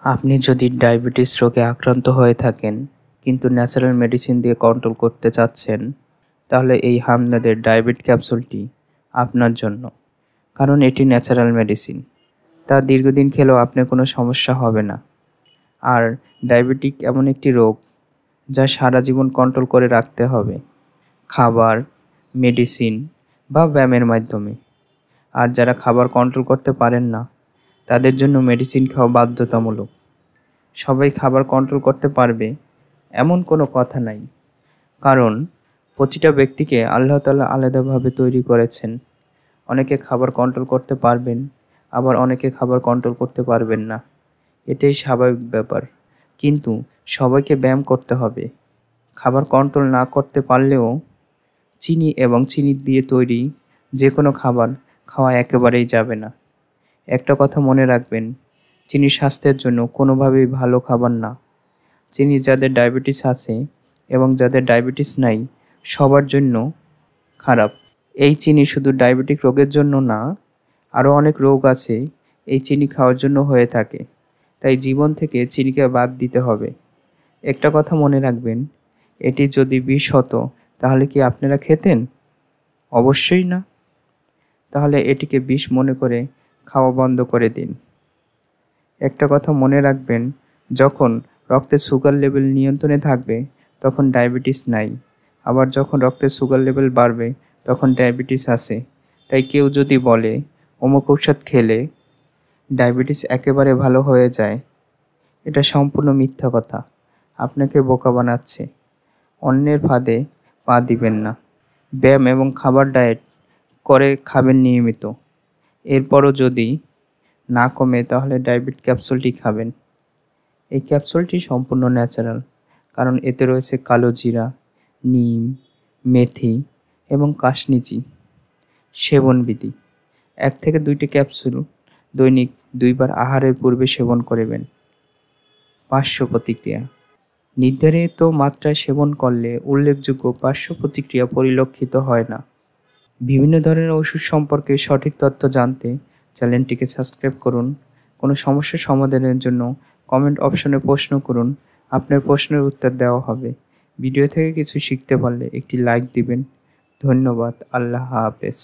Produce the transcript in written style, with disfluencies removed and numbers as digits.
আপনি যদি ডায়াবেটিস রোগে আক্রান্ত হয়ে থাকেন কিন্তু ন্যাচারাল মেডিসিন দিয়ে কন্ট্রোল করতে চাচ্ছেন, তাহলে এই হামদর্দের ডায়াবেট ক্যাপসুলটি আপনার জন্য। কারণ এটি ন্যাচারাল মেডিসিন, তা দীর্ঘদিন খেলেও আপনার কোনো সমস্যা হবে না। আর ডায়াবেটিক এমন একটি রোগ যা সারা জীবন কন্ট্রোল করে রাখতে হবে খাবার, মেডিসিন বা ব্যায়ামের মাধ্যমে। আর যারা খাবার কন্ট্রোল করতে পারেন না, তাদের জন্য মেডিসিন খাওয়া বাধ্যতামূলক। সবাই খাবার কন্ট্রোল করতে পারবে এমন কোনো কথা নাই, কারণ প্রতিটা ব্যক্তিকে আল্লাহ তাআলা আলাদাভাবে তৈরি করেছেন। অনেকে খাবার কন্ট্রোল করতে পারবেন, আবার অনেকে খাবার কন্ট্রোল করতে পারবেন না, এটাই স্বাভাবিক ব্যাপার। কিন্তু সবাইকে ব্যায়াম করতে হবে। খাবার কন্ট্রোল না করতে পারলেও চিনি এবং চিনি দিয়ে তৈরি যে কোনো খাবার খাওয়া একেবারেই যাবে না। একটা কথা মনে রাখবেন, চিনি স্বাস্থ্যের জন্য কোনোভাবেই ভালো খাবার না। চিনি যাদের ডায়াবেটিস আছে এবং যাদের ডায়াবেটিস নাই, সবার জন্য খারাপ। এই চিনি শুধু ডায়াবেটিক রোগের জন্য না, আরও অনেক রোগ আছে এই চিনি খাওয়ার জন্য হয়ে থাকে। তাই জীবন থেকে চিনিকে বাদ দিতে হবে। একটা কথা মনে রাখবেন, এটি যদি বিষ হতো তাহলে কি আপনারা খেতেন? অবশ্যই না। তাহলে এটিকে বিষ মনে করে খাওয়া বন্ধ করে দিন। একটা কথা মনে রাখবেন, যখন রক্তের সুগার লেভেল নিয়ন্ত্রণে থাকবে তখন ডায়াবেটিস নাই, আবার যখন রক্তের সুগার লেভেল বাড়বে তখন ডায়াবেটিস আছে। তাই কেউ যদি বলে অমুক ঔষধ খেলে ডায়াবেটিস একেবারে ভালো হয়ে যায়, এটা সম্পূর্ণ মিথ্যা কথা। আপনাকে বোকা বানাচ্ছে। অন্যের ফাঁদে পা দিবেন না। ব্যায়াম এবং খাবার ডায়েট করে খাবেন নিয়মিত। এরপরও যদি না কমে তাহলে ডায়াবেট ক্যাপসুলটি খাবেন। এই ক্যাপসুলটি সম্পূর্ণ ন্যাচারাল, কারণ এতে রয়েছে কালো জিরা, নিম, মেথি এবং কাশনিচি। সেবনবিধি: 1 থেকে 2টি ক্যাপসুল দৈনিক 2 বার আহারের পূর্বে সেবন করবেন। পার্শ্ব প্রতিক্রিয়া: নির্ধারিত মাত্রায় সেবন করলে উল্লেখযোগ্য পার্শ্ব প্রতিক্রিয়া পরিলক্ষিত হয় না। বিভিন্ন ধরনের ওষুধ সম্পর্কে সঠিক তথ্য জানতে চ্যানেলটিকে সাবস্ক্রাইব করুন। কোনো সমস্যার সমাধানের জন্য কমেন্ট অপশনে প্রশ্ন করুন, আপনার প্রশ্নের উত্তর দেওয়া হবে। ভিডিও থেকে কিছু শিখতে পারলে একটি লাইক দিবেন। ধন্যবাদ। আল্লাহ হাফেজ।